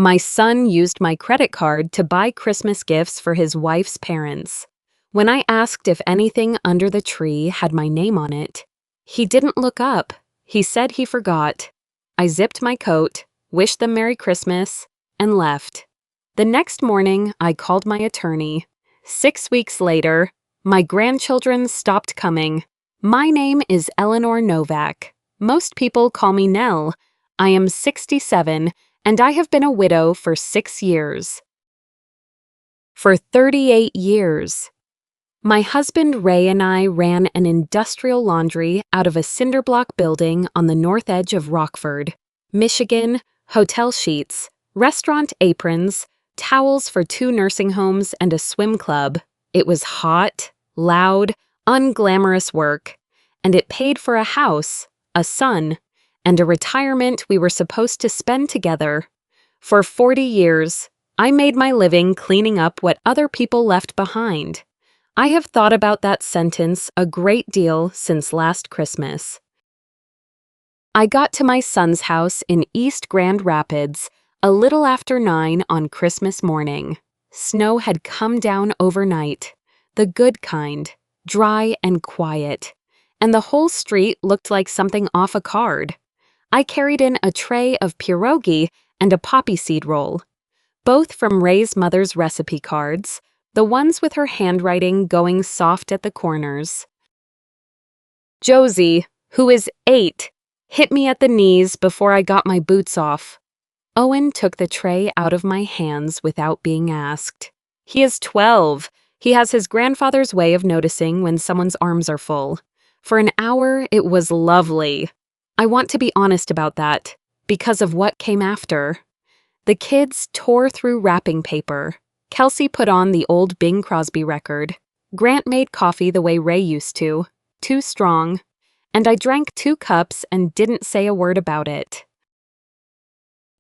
My son used my credit card to buy Christmas gifts for his wife's parents. When I asked if anything under the tree had my name on it, he didn't look up. He said he forgot. I zipped my coat, wished them Merry Christmas, and left. The next morning, I called my attorney. 6 weeks later, my grandchildren stopped coming. My name is Eleanor Novak. Most people call me Nell. I am 67, and I have been a widow for 6 years. For 38 years. My husband Ray and I ran an industrial laundry out of a cinder block building on the north edge of Rockford, Michigan, hotel sheets, restaurant aprons, towels for 2 nursing homes and a swim club. It was hot, loud, unglamorous work, and it paid for a house, a son, and a retirement we were supposed to spend together. For 40 years, I made my living cleaning up what other people left behind. I have thought about that sentence a great deal since last Christmas. I got to my son's house in East Grand Rapids a little after 9 on Christmas morning. Snow had come down overnight, the good kind, dry and quiet, and the whole street looked like something off a card. I carried in a tray of pierogi and a poppy seed roll, both from Ray's mother's recipe cards, the ones with her handwriting going soft at the corners. Josie, who is 8, hit me at the knees before I got my boots off. Owen took the tray out of my hands without being asked. He is 12. He has his grandfather's way of noticing when someone's arms are full. For an hour, it was lovely. I want to be honest about that, because of what came after. The kids tore through wrapping paper. Kelsey put on the old Bing Crosby record. Grant made coffee the way Ray used to, too strong, and I drank 2 cups and didn't say a word about it.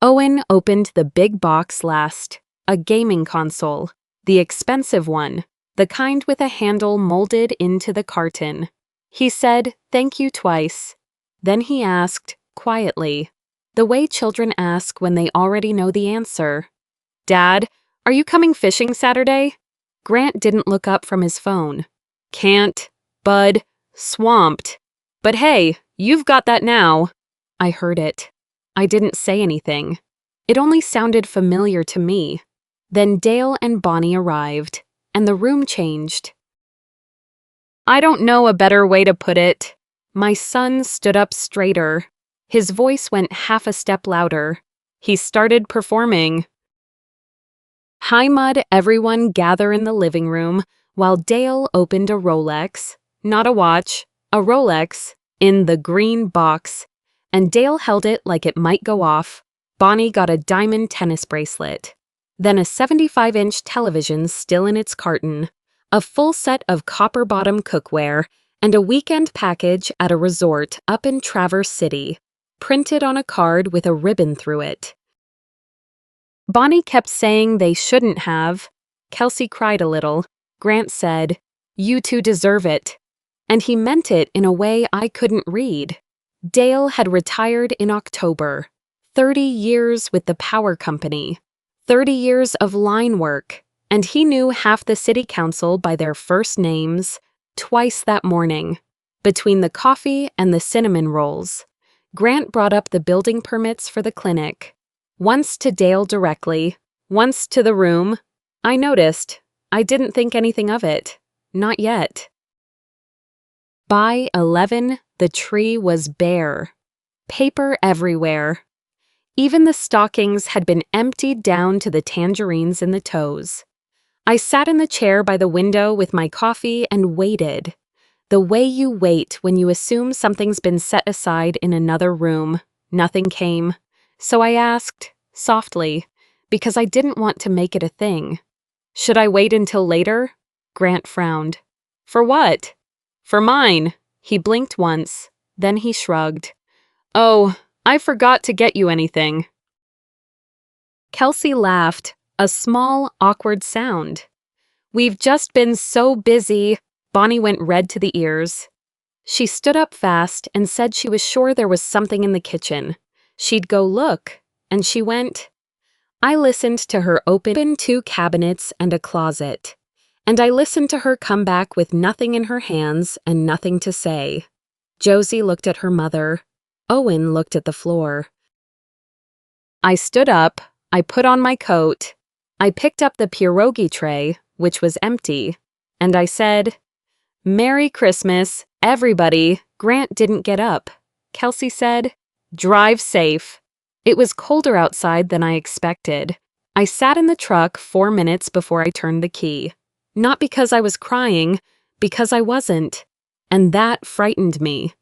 Owen opened the big box last, a gaming console, the expensive one, the kind with a handle molded into the carton. He said, "Thank you" twice. Then he asked, quietly, the way children ask when they already know the answer, "Dad, are you coming fishing Saturday?" Grant didn't look up from his phone. "Can't, bud, swamped. But hey, you've got that now." I heard it. I didn't say anything. It only sounded familiar to me. Then Dale and Bonnie arrived, and the room changed. I don't know a better way to put it. My son stood up straighter. His voice went half a step louder. He started performing. Hi Mud, everyone gather in the living room while Dale opened a Rolex, not a watch, a Rolex, in the green box, and Dale held it like it might go off. Bonnie got a diamond tennis bracelet, then a 75-inch television still in its carton, a full set of copper-bottom cookware, and a weekend package at a resort up in Traverse City, printed on a card with a ribbon through it. Bonnie kept saying they shouldn't have. Kelsey cried a little. Grant said, "You two deserve it." And he meant it in a way I couldn't read. Dale had retired in October. 30 years with the power company. 30 years of line work. And he knew half the city council by their first names, twice that morning. Between the coffee and the cinnamon rolls. Grant brought up the building permits for the clinic. Once to Dale directly, once to the room. I noticed. I didn't think anything of it. Not yet. By 11, the tree was bare. Paper everywhere. Even the stockings had been emptied down to the tangerines in the toes. I sat in the chair by the window with my coffee and waited. The way you wait when you assume something's been set aside in another room. Nothing came. So I asked, softly, because I didn't want to make it a thing. Should I wait until later? Grant frowned. For what? For mine. He blinked once, then he shrugged. Oh, I forgot to get you anything. Kelsey laughed, a small, awkward sound. We've just been so busy. Bonnie went red to the ears. She stood up fast and said she was sure there was something in the kitchen. She'd go look, and she went, I listened to her open 2 cabinets and a closet. And I listened to her come back with nothing in her hands and nothing to say. Josie looked at her mother. Owen looked at the floor. I stood up. I put on my coat. I picked up the pierogi tray, which was empty, and I said, "Merry Christmas, everybody." Grant didn't get up. Kelsey said, "Drive safe." It was colder outside than I expected. I sat in the truck 4 minutes before I turned the key. Not because I was crying, because I wasn't. And that frightened me.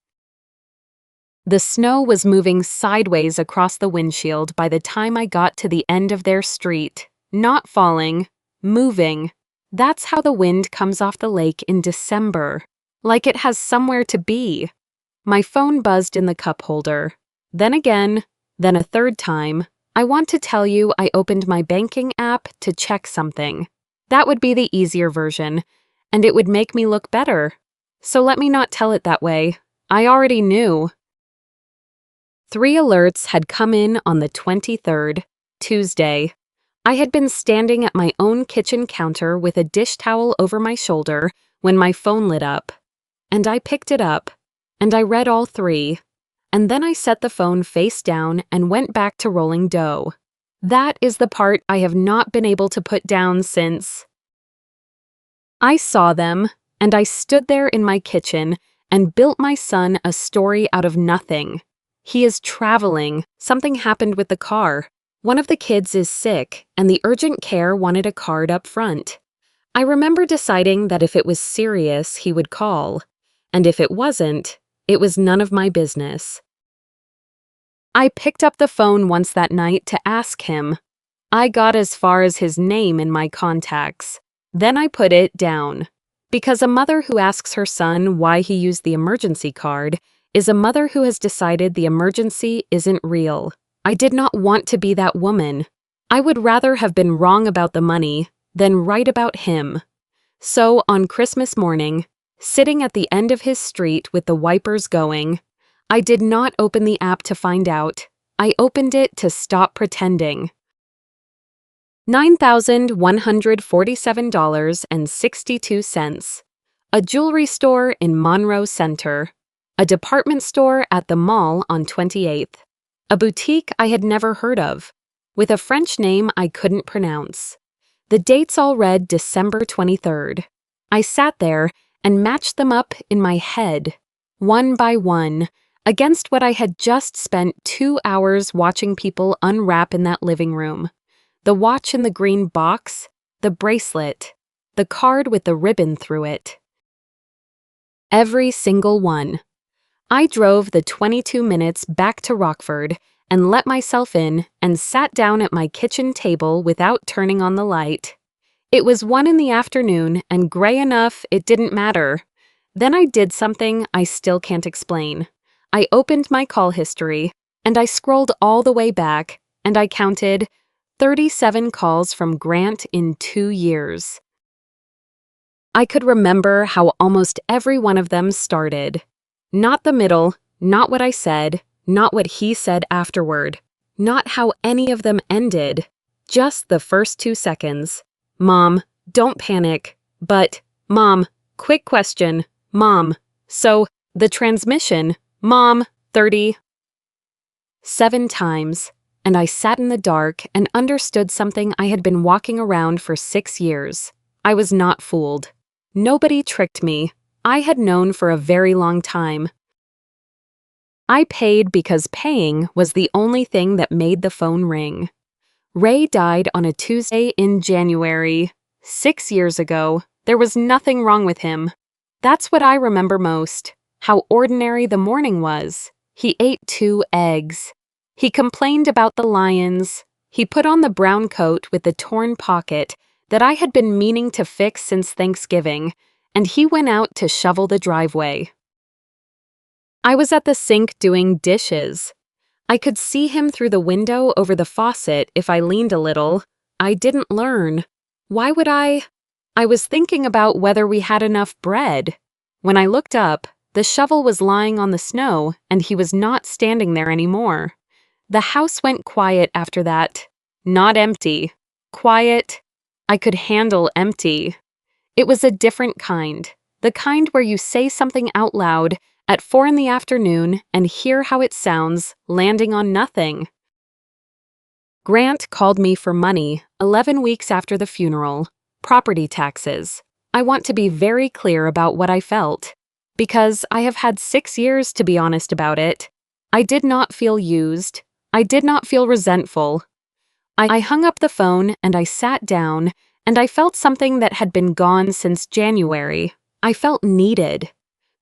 The snow was moving sideways across the windshield by the time I got to the end of their street. Not falling, moving. That's how the wind comes off the lake in December. Like it has somewhere to be. My phone buzzed in the cup holder. Then again, then a third time. I want to tell you I opened my banking app to check something. That would be the easier version, and it would make me look better. So let me not tell it that way. I already knew. 3 alerts had come in on the 23rd, Tuesday. I had been standing at my own kitchen counter with a dish towel over my shoulder when my phone lit up. And I picked it up, and I read all 3. And then I set the phone face down and went back to rolling dough. That is the part I have not been able to put down since. I saw them, and I stood there in my kitchen and built my son a story out of nothing. He is traveling. Something happened with the car. One of the kids is sick, and the urgent care wanted a card up front. I remember deciding that if it was serious, he would call. And if it wasn't, it was none of my business. I picked up the phone once that night to ask him. I got as far as his name in my contacts. Then I put it down. Because a mother who asks her son why he used the emergency card is a mother who has decided the emergency isn't real. I did not want to be that woman. I would rather have been wrong about the money than right about him. So on Christmas morning, sitting at the end of his street with the wipers going, I did not open the app to find out. I opened it to stop pretending. $9,147.62. A jewelry store in Monroe Center. A department store at the mall on 28th. A boutique I had never heard of, with a French name I couldn't pronounce. The dates all read December 23rd. I sat there and matched them up in my head, one by one, against what I had just spent 2 hours watching people unwrap in that living room. The watch in the green box, the bracelet, the card with the ribbon through it. Every single one. I drove the 22 minutes back to Rockford and let myself in and sat down at my kitchen table without turning on the light. It was 1 in the afternoon and gray enough it didn't matter. Then I did something I still can't explain. I opened my call history and I scrolled all the way back and I counted 37 calls from Grant in 2 years. I could remember how almost every one of them started. Not the middle, not what I said, not what he said afterward, not how any of them ended, just the first 2 seconds. Mom, don't panic, but, Mom, quick question, Mom, so, the transmission, Mom, 37 times, and I sat in the dark and understood something I had been walking around for 6 years. I was not fooled. Nobody tricked me. I had known for a very long time. I paid because paying was the only thing that made the phone ring. Ray died on a Tuesday in January. 6 years ago. There was nothing wrong with him. That's what I remember most. How ordinary the morning was. He ate 2 eggs. He complained about the lions. He put on the brown coat with the torn pocket that I had been meaning to fix since Thanksgiving, and he went out to shovel the driveway. I was at the sink doing dishes. I could see him through the window over the faucet if I leaned a little. I didn't learn. Why would I? I was thinking about whether we had enough bread. When I looked up, the shovel was lying on the snow, and he was not standing there anymore. The house went quiet after that. not empty. Quiet. I could handle empty. It was a different kind. The kind where you say something out loud at 4 in the afternoon and hear how it sounds, landing on nothing. Grant called me for money 11 weeks after the funeral. Property taxes. I want to be very clear about what I felt, because I have had 6 years to be honest about it. I did not feel used. I did not feel resentful. I hung up the phone and I sat down, and I felt something that had been gone since January. I felt needed.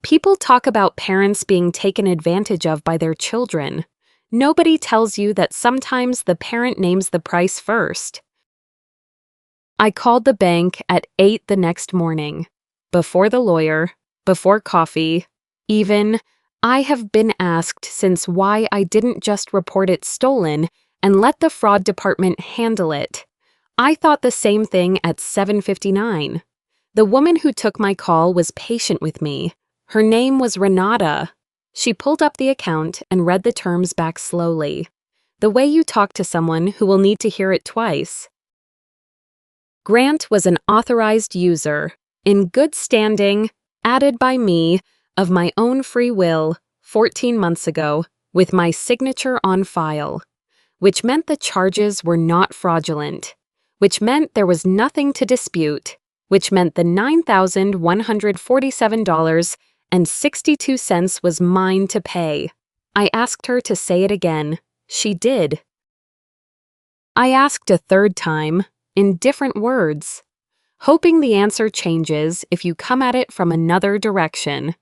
People talk about parents being taken advantage of by their children. Nobody tells you that sometimes the parent names the price first. I called the bank at 8 the next morning. Before the lawyer, before coffee, even, I have been asked since why I didn't just report it stolen and let the fraud department handle it. I thought the same thing at 7:59. The woman who took my call was patient with me. Her name was Renata. She pulled up the account and read the terms back slowly, the way you talk to someone who will need to hear it twice. Grant was an authorized user, in good standing, added by me, of my own free will, 14 months ago, with my signature on file, which meant the charges were not fraudulent, which meant there was nothing to dispute, which meant the $9,147.62 was mine to pay. I asked her to say it again. She did. I asked a third time, in different words, hoping the answer changes if you come at it from another direction.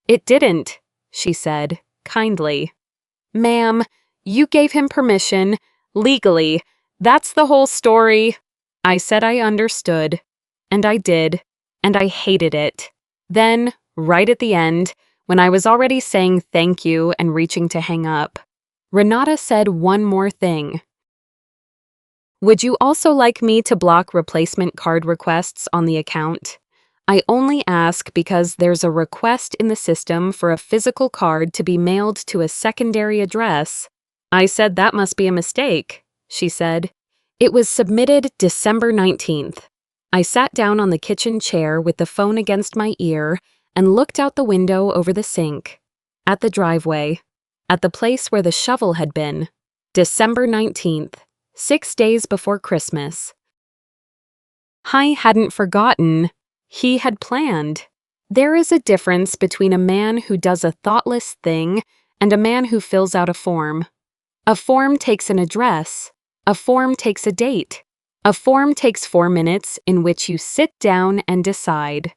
It didn't, she said, kindly. Ma'am, you gave him permission, legally. That's the whole story. I said I understood, and I did, and I hated it. Then, right at the end, when I was already saying thank you and reaching to hang up, Renata said one more thing. Would you also like me to block replacement card requests on the account? I only ask because there's a request in the system for a physical card to be mailed to a secondary address. I said that must be a mistake, she said. It was submitted December 19th. I sat down on the kitchen chair with the phone against my ear and looked out the window over the sink, at the driveway, at the place where the shovel had been. December 19th. 6 days before Christmas. I hadn't forgotten. He had planned. There is a difference between a man who does a thoughtless thing and a man who fills out a form. A form takes an address. A form takes a date. A form takes 4 minutes in which you sit down and decide.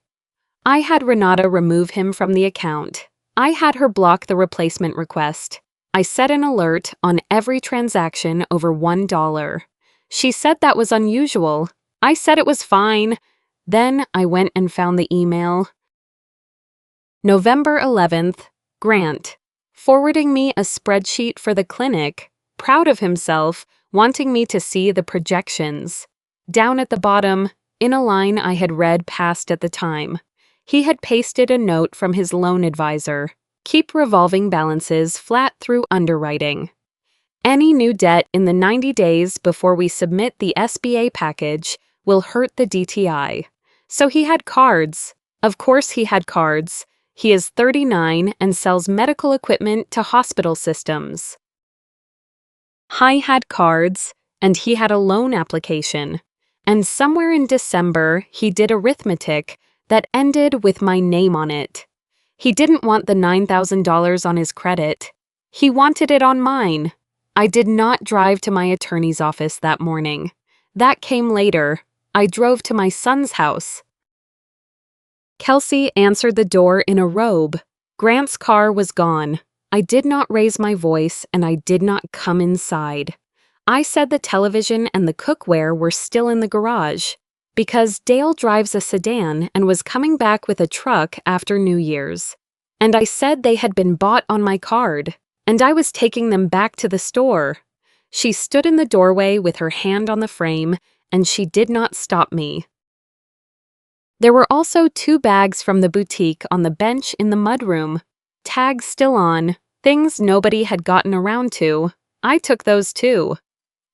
I had Renata remove him from the account. I had her block the replacement request. I set an alert on every transaction over $1. She said that was unusual. I said it was fine. Then I went and found the email. November 11th, Grant, forwarding me a spreadsheet for the clinic, proud of himself, wanting me to see the projections. Down at the bottom, in a line I had read past at the time, he had pasted a note from his loan advisor. Keep revolving balances flat through underwriting. Any new debt in the 90 days before we submit the SBA package will hurt the DTI. So he had cards. Of course he had cards. He is 39 and sells medical equipment to hospital systems. I had cards, and he had a loan application. And somewhere in December, he did arithmetic that ended with my name on it. He didn't want the $9,000 on his credit. He wanted it on mine. I did not drive to my attorney's office that morning. That came later. I drove to my son's house. Kelsey answered the door in a robe. Grant's car was gone. I did not raise my voice, and I did not come inside. I said the television and the cookware were still in the garage, because Dale drives a sedan and was coming back with a truck after New Year's. And I said they had been bought on my card, and I was taking them back to the store. She stood in the doorway with her hand on the frame, and she did not stop me. There were also 2 bags from the boutique on the bench in the mudroom. Tags still on, things nobody had gotten around to. I took those too.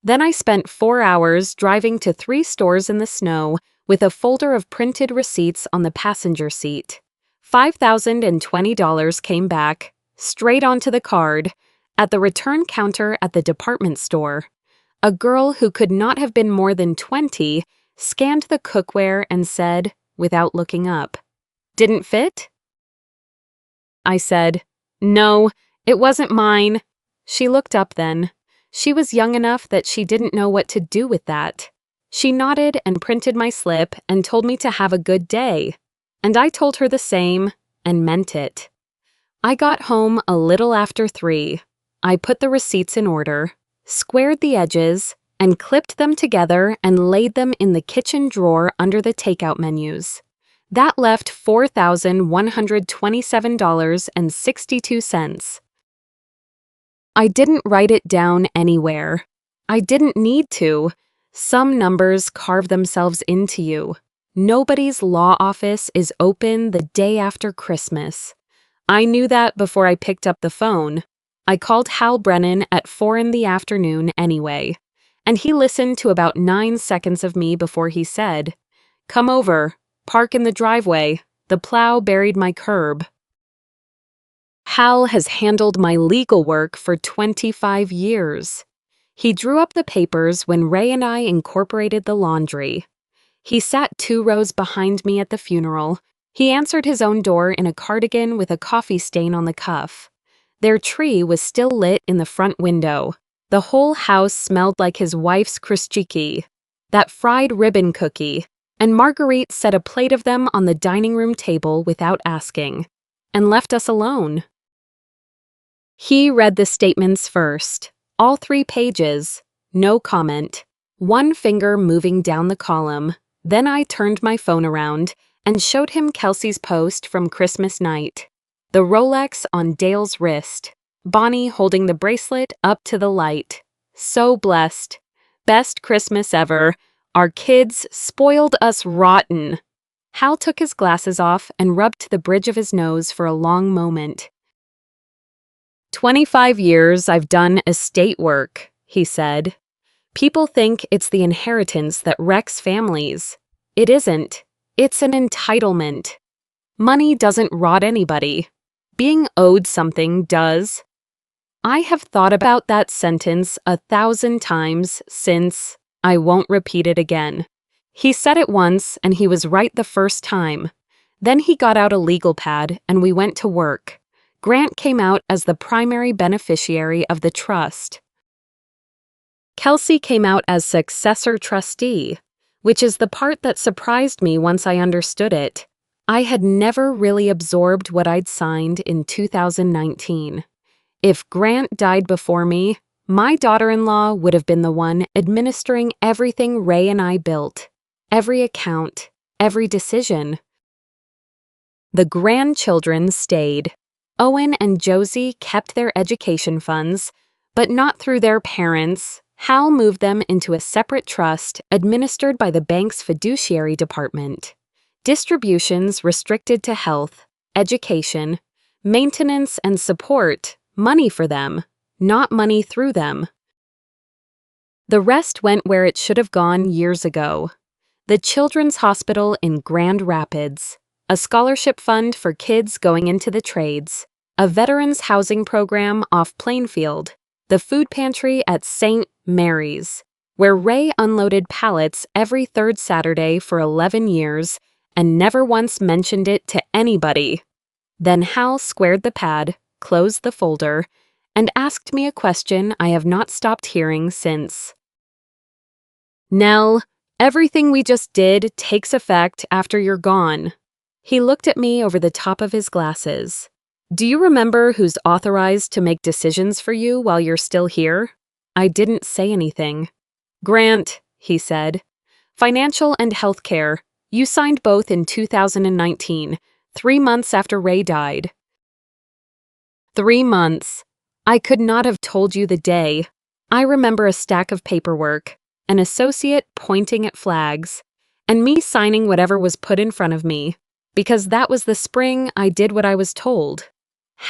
Then I spent 4 hours driving to 3 stores in the snow with a folder of printed receipts on the passenger seat. $5,020 came back, straight onto the card, at the return counter at the department store. A girl who could not have been more than 20 scanned the cookware and said, without looking up, "Didn't fit?" I said, "No, it wasn't mine." She looked up then. She was young enough that she didn't know what to do with that. She nodded and printed my slip and told me to have a good day. And I told her the same and meant it. I got home a little after 3. I put the receipts in order, squared the edges, and clipped them together and laid them in the kitchen drawer under the takeout menus. That left $4,127.62. I didn't write it down anywhere. I didn't need to. Some numbers carve themselves into you. Nobody's law office is open the day after Christmas. I knew that before I picked up the phone. I called Hal Brennan at 4 in the afternoon anyway, and he listened to about 9 seconds of me before he said, "Come over, park in the driveway. The plow buried my curb." Hal has handled my legal work for 25 years. He drew up the papers when Ray and I incorporated the laundry. He sat 2 rows behind me at the funeral. He answered his own door in a cardigan with a coffee stain on the cuff. Their tree was still lit in the front window. The whole house smelled like his wife's krustchiki, that fried ribbon cookie, and Marguerite set a plate of them on the dining room table without asking, and left us alone. He read the statements first, all 3 pages, no comment, one finger moving down the column. Then I turned my phone around and showed him Kelsey's post from Christmas night. The Rolex on Dale's wrist, Bonnie holding the bracelet up to the light. So blessed. Best Christmas ever. Our kids spoiled us rotten. Hal took his glasses off and rubbed the bridge of his nose for a long moment. 25 years I've done estate work, he said. People think it's the inheritance that wrecks families. It isn't. It's an entitlement. Money doesn't rot anybody. Being owed something does. I have thought about that sentence 1,000 times since. I won't repeat it again. He said it once and he was right the first time. Then he got out a legal pad and we went to work. Grant came out as the primary beneficiary of the trust. Kelsey came out as successor trustee, which is the part that surprised me once I understood it. I had never really absorbed what I'd signed in 2019. If Grant died before me, my daughter-in-law would have been the one administering everything Ray and I built, every account, every decision. The grandchildren stayed. Owen and Josie kept their education funds, but not through their parents. Hal moved them into a separate trust administered by the bank's fiduciary department. Distributions restricted to health, education, maintenance and support, money for them, not money through them. The rest went where it should have gone years ago. The Children's Hospital in Grand Rapids, a scholarship fund for kids going into the trades, a veterans housing program off Plainfield, the food pantry at St. Mary's, where Ray unloaded pallets every 3rd Saturday for 11 years and never once mentioned it to anybody. Then Hal squared the pad, closed the folder, and asked me a question I have not stopped hearing since. "Nell, everything we just did takes effect after you're gone." He looked at me over the top of his glasses. "Do you remember who's authorized to make decisions for you while you're still here?" I didn't say anything. "Grant," he said. "Financial and health care. You signed both in 2019, 3 months after Ray died." 3 months. I could not have told you the day. I remember a stack of paperwork, an associate pointing at flags, and me signing whatever was put in front of me, because that was the spring I did what I was told.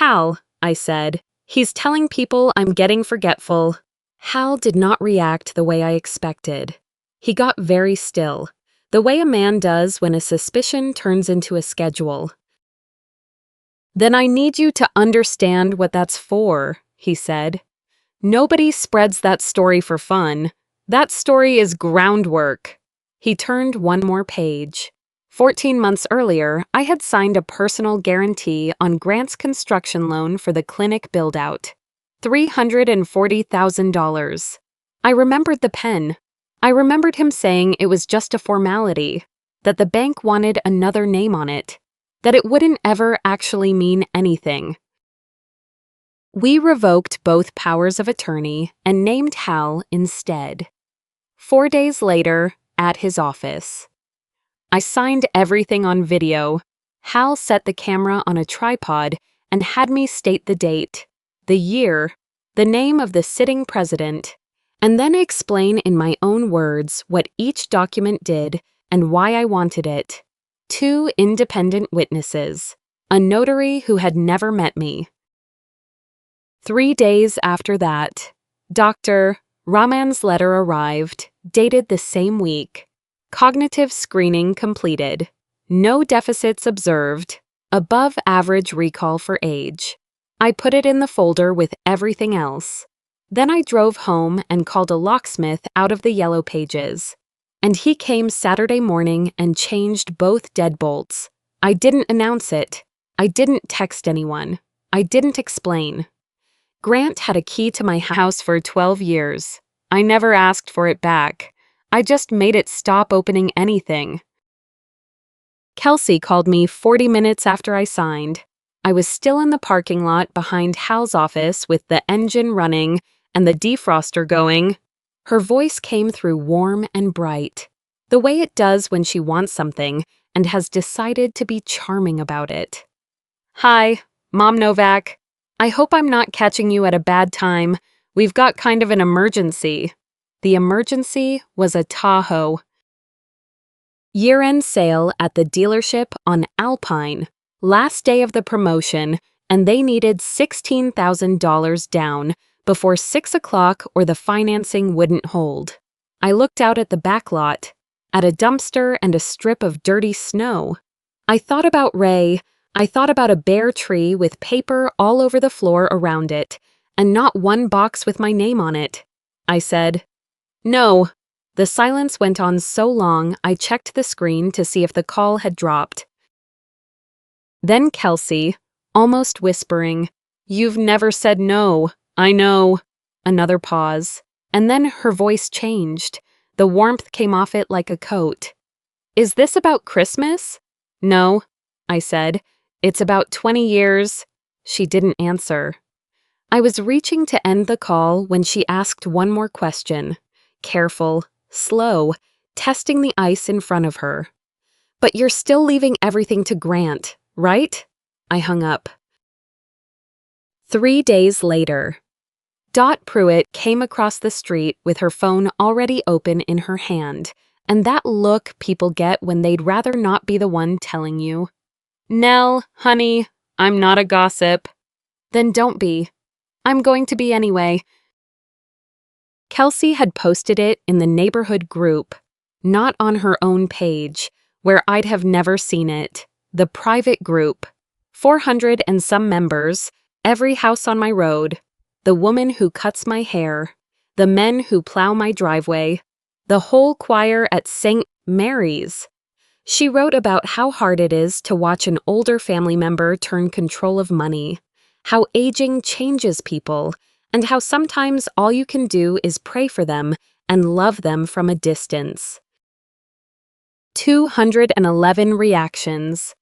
"Hal," I said, "he's telling people I'm getting forgetful." Hal did not react the way I expected. He got very still, the way a man does when a suspicion turns into a schedule. "Then I need you to understand what that's for," he said. "Nobody spreads that story for fun. That story is groundwork." He turned one more page. 14 months earlier, I had signed a personal guarantee on Grant's construction loan for the clinic build-out. $340,000. I remembered the pen. I remembered him saying it was just a formality, that the bank wanted another name on it, that it wouldn't ever actually mean anything. We revoked both powers of attorney and named Hal instead. 4 days later, at his office. I signed everything on video. Hal set the camera on a tripod and had me state the date, the year, the name of the sitting president, and then explain in my own words what each document did and why I wanted it. 2 independent witnesses, a notary who had never met me. 3 days after that, Dr. Rahman's letter arrived, dated the same week. Cognitive screening completed. No deficits observed. Above average recall for age. I put it in the folder with everything else. Then I drove home and called a locksmith out of the yellow pages. And he came Saturday morning and changed both deadbolts. I didn't announce it. I didn't text anyone. I didn't explain. Grant had a key to my house for 12 years. I never asked for it back. I just made it stop opening anything. Kelsey called me 40 minutes after I signed. I was still in the parking lot behind Hal's office with the engine running and the defroster going. Her voice came through warm and bright, the way it does when she wants something and has decided to be charming about it. "Hi, Mom Novak. I hope I'm not catching you at a bad time. We've got kind of an emergency." The emergency was a Tahoe. Year-end sale at the dealership on Alpine. Last day of the promotion, and they needed $16,000 down before 6 o'clock or the financing wouldn't hold. I looked out at the back lot, at a dumpster and a strip of dirty snow. I thought about Ray. I thought about a bare tree with paper all over the floor around it, and not one box with my name on it. I said, "No." The silence went on so long I checked the screen to see if the call had dropped. Then Kelsey, almost whispering, "You've never said no. I know." Another pause, and then her voice changed. The warmth came off it like a coat. "Is this about Christmas?" "No," I said. "It's about 20 years. She didn't answer. I was reaching to end the call when she asked one more question. Careful, slow, testing the ice in front of her. "But you're still leaving everything to Grant, right?" I hung up. 3 days later. Dot Pruitt came across the street with her phone already open in her hand, and that look people get when they'd rather not be the one telling you. "Nell, honey, I'm not a gossip." "Then don't be." "I'm going to be anyway." Kelsey had posted it in the neighborhood group, not on her own page, where I'd have never seen it. The private group. 400 and some members, every house on my road, the woman who cuts my hair, the men who plow my driveway, the whole choir at St. Mary's. She wrote about how hard it is to watch an older family member turn control of money, how aging changes people, and how sometimes all you can do is pray for them and love them from a distance. 211 reactions,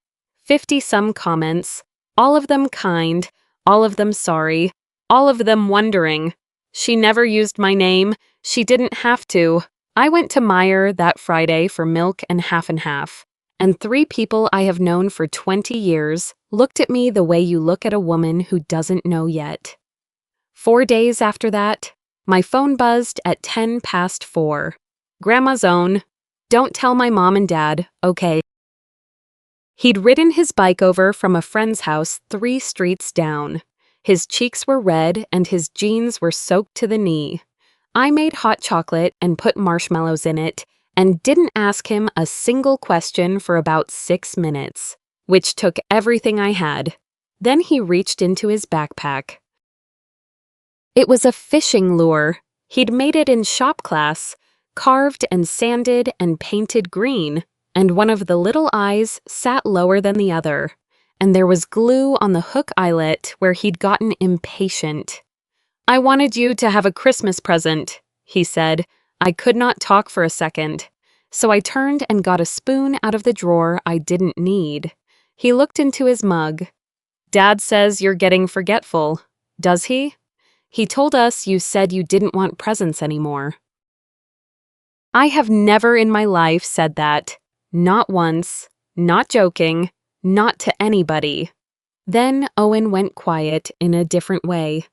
50-some comments, all of them kind, all of them sorry, all of them wondering. She never used my name. She didn't have to. I went to Meijer that Friday for milk and half, and 3 people I have known for 20 years looked at me the way you look at a woman who doesn't know yet. 4 days after that, my phone buzzed at 10 past 4. Grandma's own. "Don't tell my mom and dad, okay?" He'd ridden his bike over from a friend's house 3 streets down. His cheeks were red and his jeans were soaked to the knee. I made hot chocolate and put marshmallows in it and didn't ask him a single question for about 6 minutes, which took everything I had. Then he reached into his backpack. It was a fishing lure. He'd made it in shop class, carved and sanded and painted green, and one of the little eyes sat lower than the other, and there was glue on the hook eyelet where he'd gotten impatient. "I wanted you to have a Christmas present," he said. I could not talk for a second, so I turned and got a spoon out of the drawer I didn't need. He looked into his mug. "Dad says you're getting forgetful. Does he? He told us you said you didn't want presents anymore." I have never in my life said that. Not once, not joking, not to anybody. Then Owen went quiet in a different way.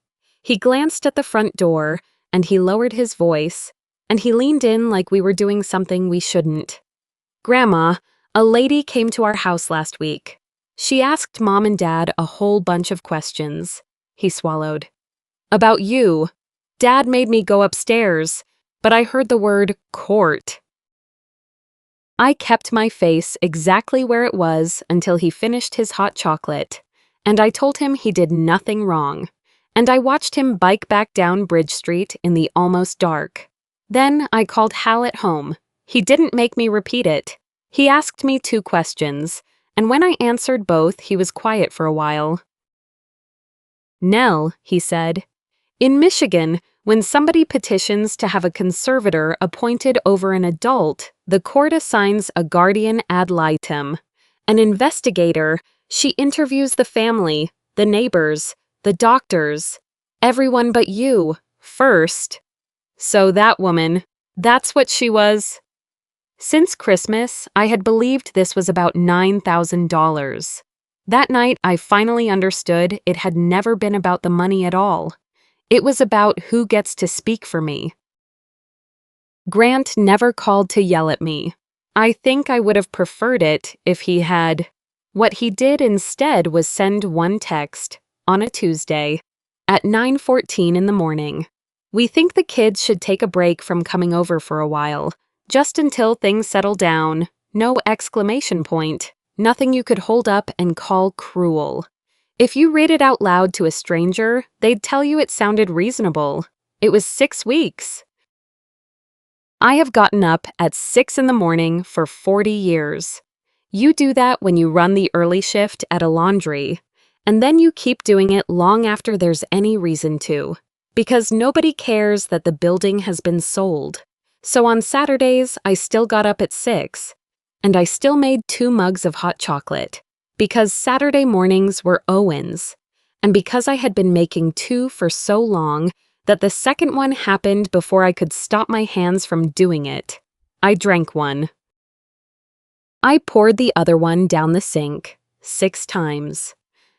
He glanced at the front door, and he lowered his voice, and he leaned in like we were doing something we shouldn't. "Grandma, a lady came to our house last week. She asked Mom and Dad a whole bunch of questions." He swallowed. "About you. Dad made me go upstairs, but I heard the word court." I kept my face exactly where it was until he finished his hot chocolate, and I told him he did nothing wrong, and I watched him bike back down Bridge Street in the almost dark. Then I called Hal at home. He didn't make me repeat it. He asked me 2 questions, and when I answered both, he was quiet for a while. "Nell," he said, "in Michigan, when somebody petitions to have a conservator appointed over an adult, the court assigns a guardian ad litem. An investigator, she interviews the family, the neighbors, the doctors, everyone but you, first. So that woman, that's what she was." Since Christmas, I had believed this was about $9,000. That night, I finally understood it had never been about the money at all. It was about who gets to speak for me. Grant never called to yell at me. I think I would have preferred it if he had. What he did instead was send one text, on a Tuesday, at 9:14 in the morning. "We think the kids should take a break from coming over for a while, just until things settle down. No exclamation point. Nothing you could hold up and call cruel. If you read it out loud to a stranger, they'd tell you it sounded reasonable. It was 6 weeks. I have gotten up at 6 in the morning for 40 years. You do that when you run the early shift at a laundry, and then you keep doing it long after there's any reason to, because nobody cares that the building has been sold. So on Saturdays, I still got up at 6, and I still made 2 mugs of hot chocolate, because Saturday mornings were Owen's, and because I had been making 2 for so long that the second one happened before I could stop my hands from doing it. I drank one. I poured the other one down the sink, 6 times.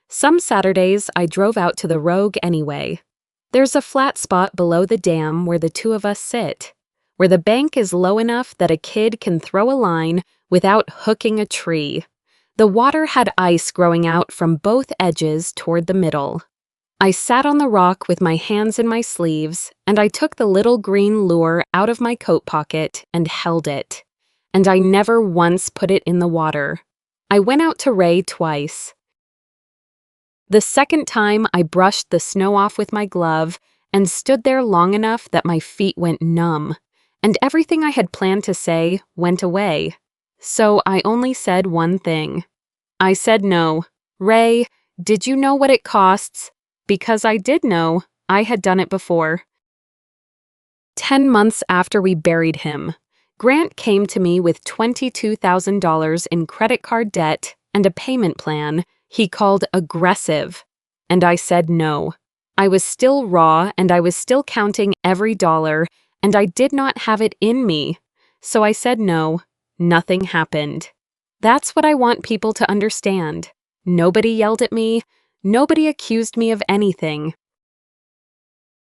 Some Saturdays I drove out to the Rogue anyway. There's a flat spot below the dam where the 2 of us sit, where the bank is low enough that a kid can throw a line without hooking a tree. The water had ice growing out from both edges toward the middle. I sat on the rock with my hands in my sleeves, and I took the little green lure out of my coat pocket and held it. And I never once put it in the water. I went out to Ray twice. The second time I brushed the snow off with my glove and stood there long enough that my feet went numb, and everything I had planned to say went away. So I only said one thing. I said no. "Ray, did you know what it costs?" Because I did know. I had done it before. 10 months after we buried him, Grant came to me with $22,000 in credit card debt and a payment plan he called aggressive, and I said no. I was still raw, and I was still counting every dollar, and I did not have it in me. So I said no. Nothing happened. That's what I want people to understand. Nobody yelled at me. Nobody accused me of anything.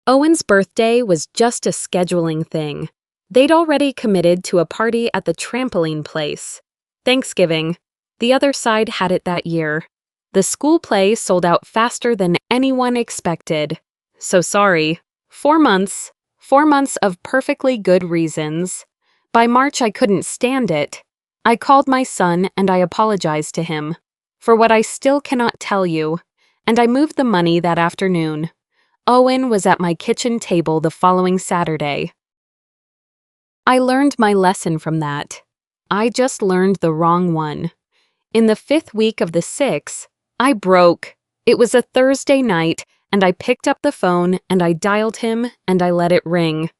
Owen's birthday was just a scheduling thing. They'd already committed to a party at the trampoline place. Thanksgiving. The other side had it that year. The school play sold out faster than anyone expected. So sorry. 4 months. 4 months of perfectly good reasons. By March, I couldn't stand it. I called my son and I apologized to him for what I still cannot tell you, and I moved the money that afternoon. Owen was at my kitchen table the following Saturday. I learned my lesson from that. I just learned the wrong one. In the 5th week of the 6, I broke. It was a Thursday night, and I picked up the phone and I dialed him and I let it ring.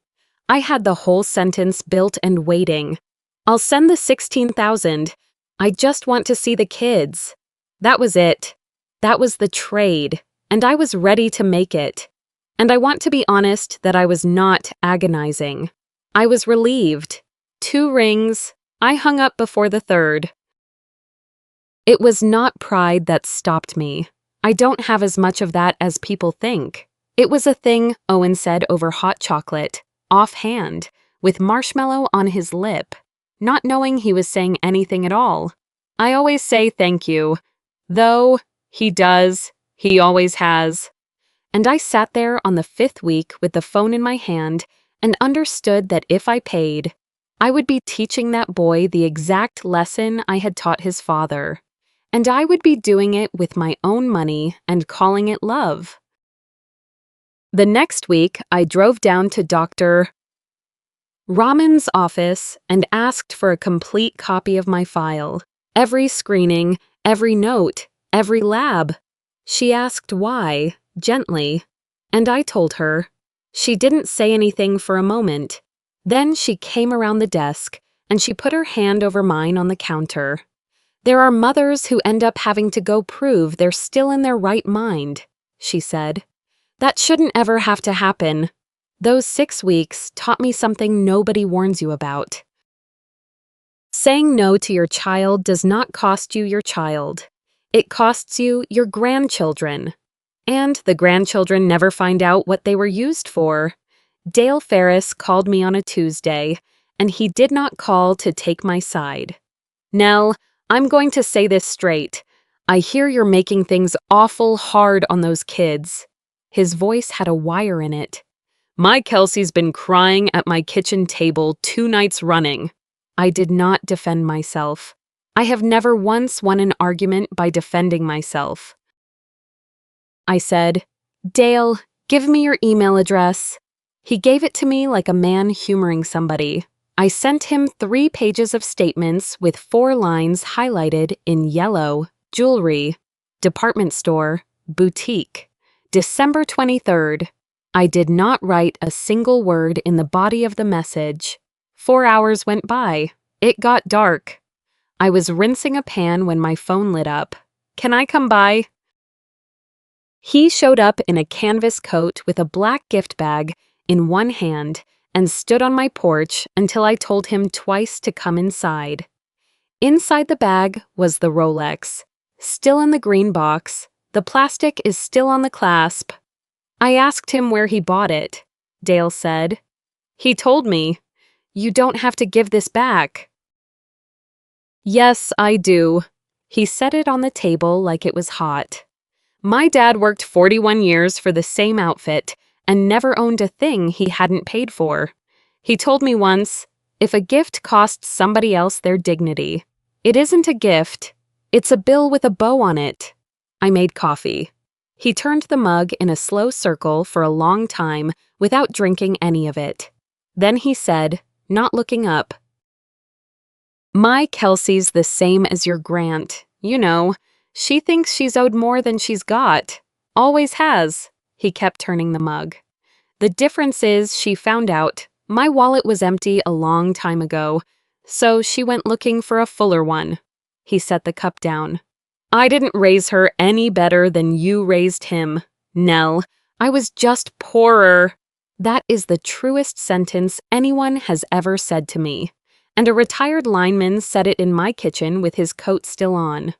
I had the whole sentence built and waiting. I'll send the 16,000. I just want to see the kids. That was it. That was the trade, and I was ready to make it. And I want to be honest that I was not agonizing. I was relieved. 2 rings. I hung up before the 3rd. It was not pride that stopped me. I don't have as much of that as people think. It was a thing Owen said over hot chocolate, offhand, with marshmallow on his lip, not knowing he was saying anything at all. I always say thank you. Though, he does. He always has. And I sat there on the 5th week with the phone in my hand and understood that if I paid, I would be teaching that boy the exact lesson I had taught his father. And I would be doing it with my own money and calling it love. The next week, I drove down to Dr. Rahman's office and asked for a complete copy of my file. Every screening, every note, every lab. She asked why, gently, and I told her. She didn't say anything for a moment. Then she came around the desk, and she put her hand over mine on the counter. There are mothers who end up having to go prove they're still in their right mind, she said. That shouldn't ever have to happen. Those 6 weeks taught me something nobody warns you about. Saying no to your child does not cost you your child. It costs you your grandchildren. And the grandchildren never find out what they were used for. Dale Ferris called me on a Tuesday, and he did not call to take my side. Nell, I'm going to say this straight. I hear you're making things awful hard on those kids. His voice had a wire in it. My Kelsey's been crying at my kitchen table 2 nights running. I did not defend myself. I have never once won an argument by defending myself. I said, Dale, give me your email address. He gave it to me like a man humoring somebody. I sent him 3 pages of statements with 4 lines highlighted in yellow: jewelry, department store, boutique. December 23rd. I did not write a single word in the body of the message. 4 hours went by. It got dark. I was rinsing a pan when my phone lit up. Can I come by? He showed up in a canvas coat with a black gift bag in one hand and stood on my porch until I told him twice to come inside. Inside the bag was the Rolex, still in the green box. The plastic is still on the clasp. I asked him where he bought it. Dale said. He told me, "You don't have to give this back." Yes, I do. He set it on the table like it was hot. My dad worked 41 years for the same outfit and never owned a thing he hadn't paid for. He told me once, if a gift costs somebody else their dignity, it isn't a gift, it's a bill with a bow on it. I made coffee. He turned the mug in a slow circle for a long time without drinking any of it. Then he said, not looking up, "My Kelsey's the same as your Grant. You know, she thinks she's owed more than she's got. Always has." He kept turning the mug. The difference is she found out my wallet was empty a long time ago, so she went looking for a fuller one. He set the cup down. I didn't raise her any better than you raised him, Nell. I was just poorer. That is the truest sentence anyone has ever said to me. And a retired lineman said it in my kitchen with his coat still on.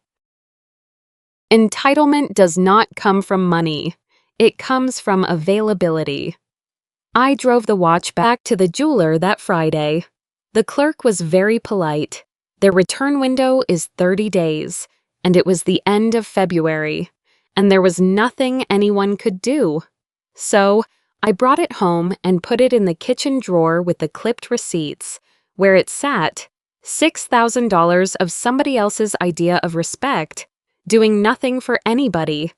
Entitlement does not come from money. It comes from availability. I drove the watch back to the jeweler that Friday. The clerk was very polite. Their return window is 30 days, and it was the end of February, and there was nothing anyone could do. So I brought it home and put it in the kitchen drawer with the clipped receipts, where it sat, $6,000 of somebody else's idea of respect, doing nothing for anybody.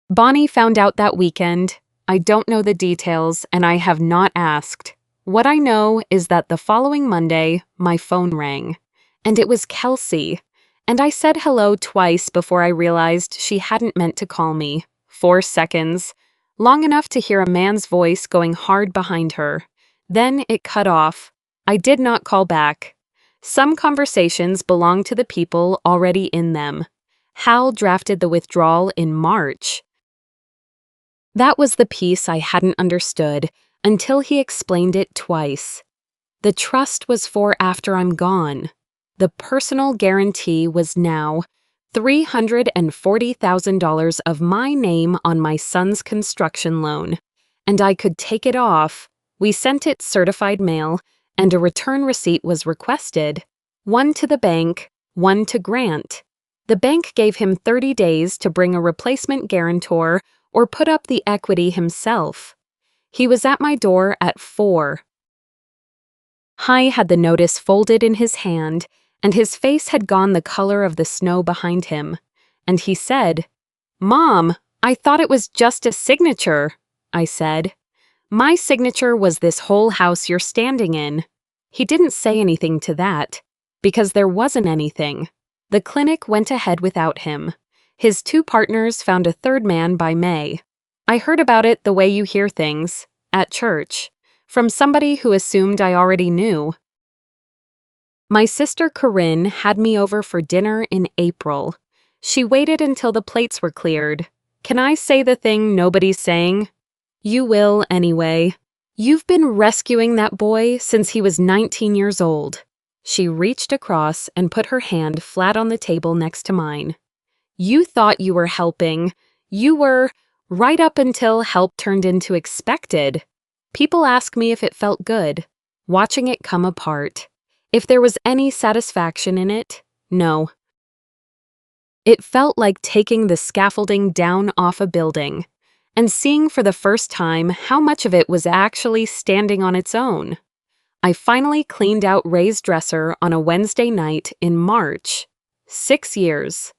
Bonnie found out that weekend. I don't know the details, and I have not asked. What I know is that the following Monday, my phone rang. And it was Kelsey. And I said hello twice before I realized she hadn't meant to call me. 4 seconds. Long enough to hear a man's voice going hard behind her. Then it cut off. I did not call back. Some conversations belong to the people already in them. Hal drafted the withdrawal in March. That was the piece I hadn't understood until he explained it twice. The trust was for after I'm gone. The personal guarantee was now $340,000 of my name on my son's construction loan, and I could take it off. We sent it certified mail, and a return receipt was requested, one to the bank, one to Grant. The bank gave him 30 days to bring a replacement guarantor or put up the equity himself. He was at my door at 4. Hy had the notice folded in his hand, and his face had gone the color of the snow behind him. And he said, "Mom, I thought it was just a signature," I said. "My signature was this whole house you're standing in." He didn't say anything to that, because there wasn't anything. The clinic went ahead without him. His 2 partners found a 3rd man by May. I heard about it the way you hear things, at church, from somebody who assumed I already knew. My sister Corinne had me over for dinner in April. She waited until the plates were cleared. Can I say the thing nobody's saying? You will anyway. You've been rescuing that boy since he was 19 years old. She reached across and put her hand flat on the table next to mine. You thought you were helping. You were, right up until help turned into expected. People ask me if it felt good, watching it come apart. If there was any satisfaction in it, no. It felt like taking the scaffolding down off a building and seeing for the first time how much of it was actually standing on its own. I finally cleaned out Ray's dresser on a Wednesday night in March. 6 years.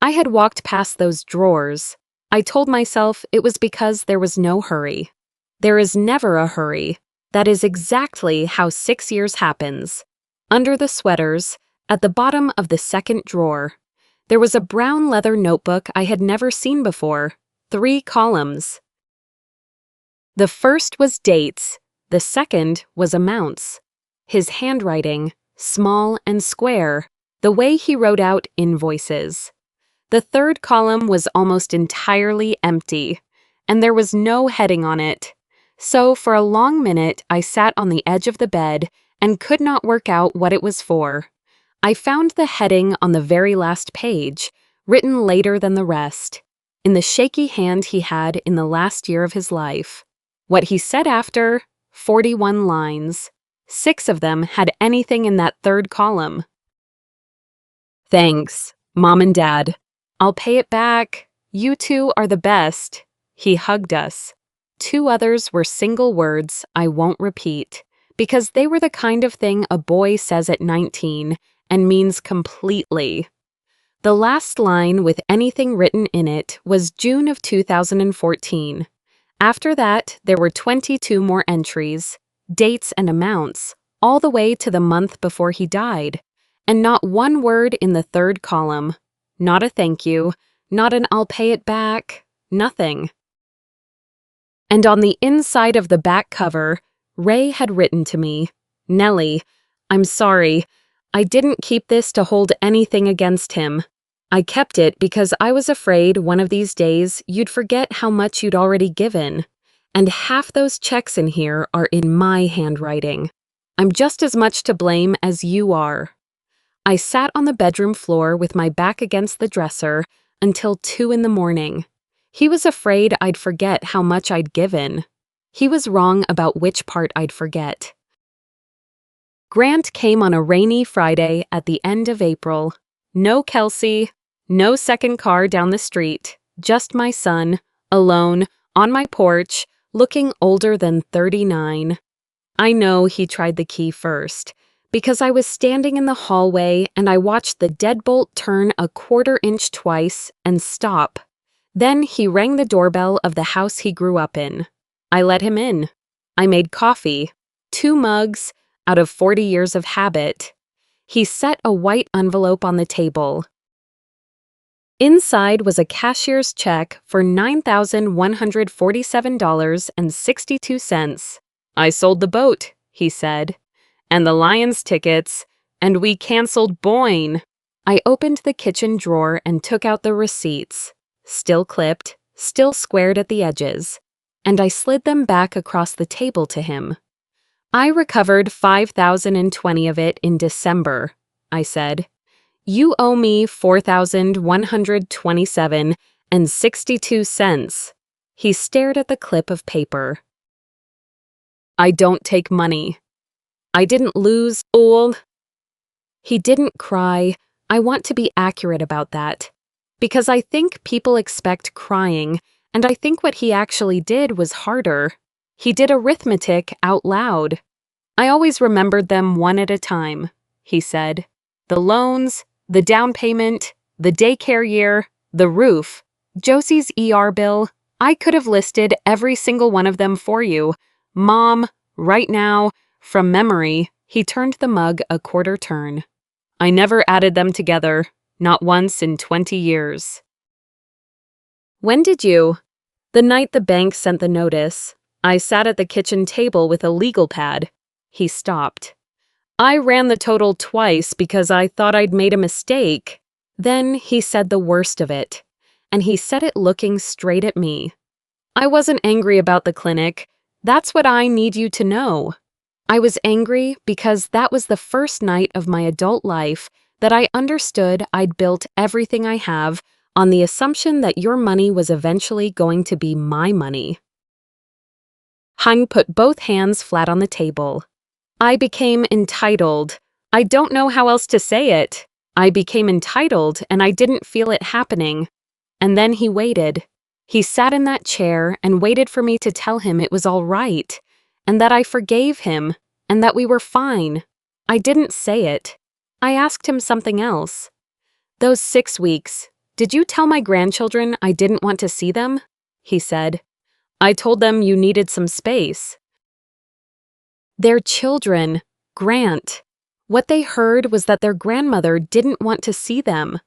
I had walked past those drawers. I told myself it was because there was no hurry. There is never a hurry. That is exactly how 6 years happens. Under the sweaters, at the bottom of the 2nd drawer, there was a brown leather notebook I had never seen before, 3 columns. The first was dates, the second was amounts. His handwriting, small and square, the way he wrote out invoices. The 3rd column was almost entirely empty, and there was no heading on it. So for a long minute I sat on the edge of the bed and could not work out what it was for. I found the heading on the very last page, written later than the rest, in the shaky hand he had in the last year of his life. What he said after, 41 lines. 6 of them had anything in that 3rd column. Thanks, Mom and Dad. I'll pay it back. You 2 are the best. He hugged us. 2 others were single words I won't repeat, because they were the kind of thing a boy says at 19 and means completely. The last line with anything written in it was June of 2014. After that, there were 22 more entries, dates and amounts, all the way to the month before he died, and not one word in the 3rd column. Not a thank you, not an I'll pay it back, nothing. And on the inside of the back cover, Ray had written to me, "Nellie, I'm sorry. I didn't keep this to hold anything against him. I kept it because I was afraid one of these days you'd forget how much you'd already given. And half those checks in here are in my handwriting. I'm just as much to blame as you are." I sat on the bedroom floor with my back against the dresser until 2 in the morning. He was afraid I'd forget how much I'd given. He was wrong about which part I'd forget. Grant came on a rainy Friday at the end of April. No Kelsey, no second car down the street, just my son, alone, on my porch, looking older than 39. I know he tried the key first, because I was standing in the hallway and I watched the deadbolt turn a quarter inch twice and stop. Then he rang the doorbell of the house he grew up in. I let him in. I made coffee, 2 mugs out of 40 years of habit. He set a white envelope on the table. Inside was a cashier's check for $9,147.62. I sold the boat, he said, and the Lions tickets, and we canceled Boyne. I opened the kitchen drawer and took out the receipts, still clipped, still squared at the edges, and I slid them back across the table to him. I recovered $5,020 of it in December, I said. You owe me $4,127.62. He stared at the clip of paper. I don't take money. I didn't lose all. He didn't cry. I want to be accurate about that. Because I think people expect crying, and I think what he actually did was harder. He did arithmetic out loud. I always remembered them one at a time, he said. The loans, the down payment, the daycare year, the roof, Josie's ER bill. I could have listed every single one of them for you. Mom, right now, from memory, he turned the mug a quarter turn. I never added them together, not once in 20 years. When did you? The night the bank sent the notice. I sat at the kitchen table with a legal pad. He stopped. I ran the total twice because I thought I'd made a mistake. Then he said the worst of it, and he said it looking straight at me. I wasn't angry about the clinic. That's what I need you to know. I was angry because that was the first night of my adult life that I understood I'd built everything I have on the assumption that your money was eventually going to be my money. Hung put both hands flat on the table. I became entitled. I don't know how else to say it. I became entitled and I didn't feel it happening. And then he waited. He sat in that chair and waited for me to tell him it was all right, and that I forgave him, and that we were fine. I didn't say it. I asked him something else. Those 6 weeks, did you tell my grandchildren I didn't want to see them? He said. I told them you needed some space. Their children, Grant. What they heard was that their grandmother didn't want to see them.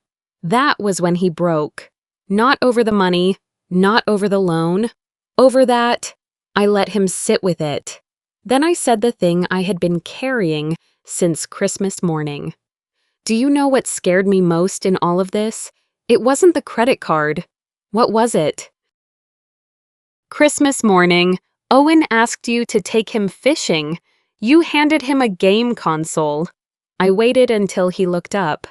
That was when he broke. Not over the money, not over the loan. Over that, I let him sit with it. Then I said the thing I had been carrying since Christmas morning. Do you know what scared me most in all of this? It wasn't the credit card. What was it? Christmas morning, Owen asked you to take him fishing. You handed him a game console. I waited until he looked up.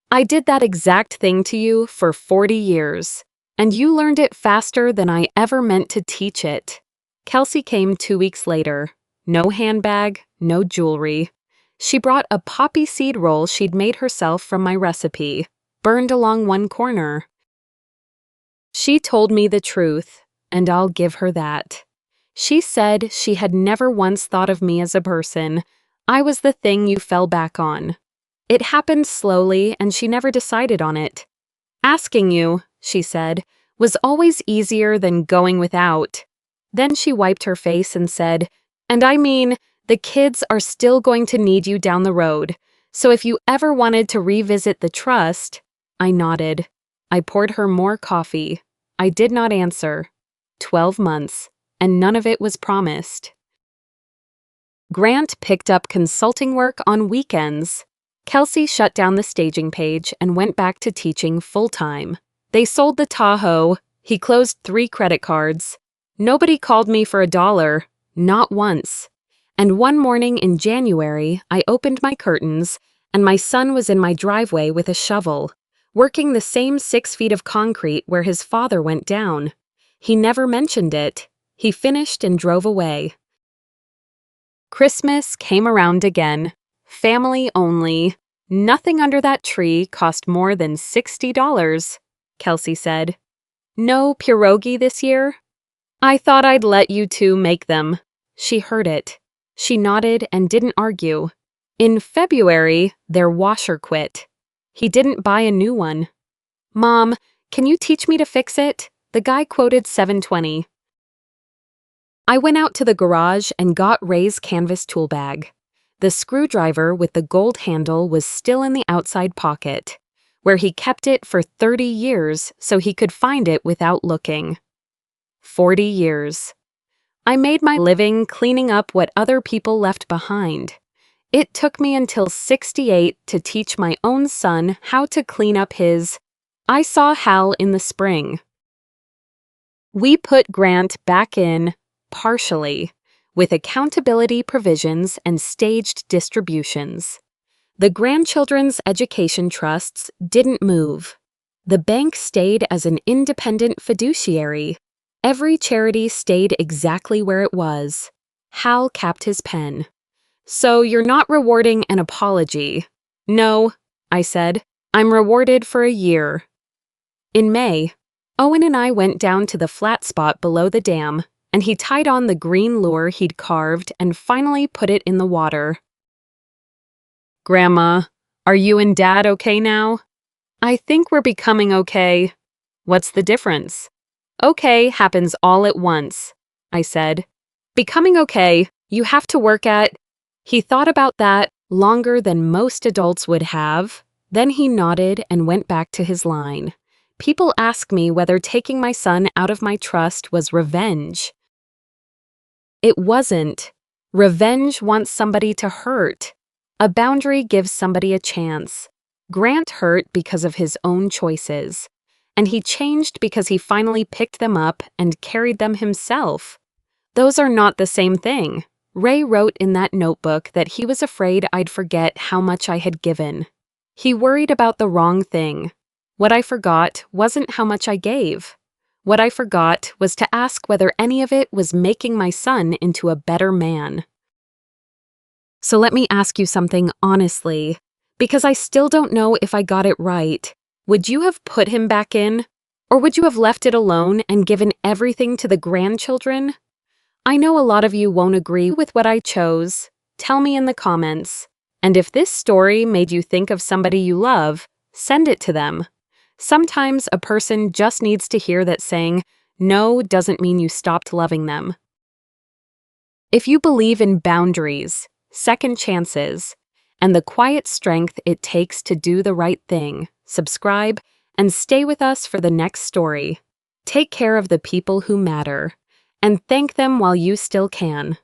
I did that exact thing to you for 40 years, and you learned it faster than I ever meant to teach it. Kelsey came 2 weeks later. No handbag, no jewelry. She brought a poppy seed roll she'd made herself from my recipe, burned along one corner. She told me the truth, and I'll give her that. She said she had never once thought of me as a person. I was the thing you fell back on. It happened slowly, and she never decided on it. Asking you, she said, was always easier than going without. Then she wiped her face and said, and I mean, the kids are still going to need you down the road, so if you ever wanted to revisit the trust. I nodded. I poured her more coffee. I did not answer. 12 months, and none of it was promised. Grant picked up consulting work on weekends. Kelsey shut down the staging page and went back to teaching full-time. They sold the Tahoe. He closed 3 credit cards. Nobody called me for $1, not once. And one morning in January, I opened my curtains, and my son was in my driveway with a shovel, working the same 6 feet of concrete where his father went down. He never mentioned it. He finished and drove away. Christmas came around again. Family only. Nothing under that tree cost more than $60, Kelsey said. No pierogi this year? I thought I'd let you two make them. She heard it. She nodded and didn't argue. In February, their washer quit. He didn't buy a new one. Mom, can you teach me to fix it? The guy quoted $7.20. I went out to the garage and got Ray's canvas tool bag. The screwdriver with the gold handle was still in the outside pocket, where he kept it for 30 years so he could find it without looking. 40 years. I made my living cleaning up what other people left behind. It took me until 68 to teach my own son how to clean up his. I saw Hal in the spring. We put Grant back in, partially, with accountability provisions and staged distributions. The grandchildren's education trusts didn't move. The bank stayed as an independent fiduciary. Every charity stayed exactly where it was. Hal capped his pen. So you're not rewarding an apology. No, I said. I'm rewarded for a year. In May, Owen and I went down to the flat spot below the dam, and he tied on the green lure he'd carved and finally put it in the water. Grandma, are you and Dad okay now? I think we're becoming okay. What's the difference? Okay happens all at once, I said. Becoming okay, you have to work at. He thought about that longer than most adults would have. Then he nodded and went back to his line. People ask me whether taking my son out of my trust was revenge. It wasn't. Revenge wants somebody to hurt. A boundary gives somebody a chance. Grant hurt because of his own choices. And he changed because he finally picked them up and carried them himself. Those are not the same thing. Ray wrote in that notebook that he was afraid I'd forget how much I had given. He worried about the wrong thing. What I forgot wasn't how much I gave. What I forgot was to ask whether any of it was making my son into a better man. So let me ask you something honestly, because I still don't know if I got it right. Would you have put him back in? Or would you have left it alone and given everything to the grandchildren? I know a lot of you won't agree with what I chose. Tell me in the comments. And if this story made you think of somebody you love, send it to them. Sometimes a person just needs to hear that saying no doesn't mean you stopped loving them. If you believe in boundaries, second chances, and the quiet strength it takes to do the right thing, subscribe and stay with us for the next story. Take care of the people who matter, and thank them while you still can.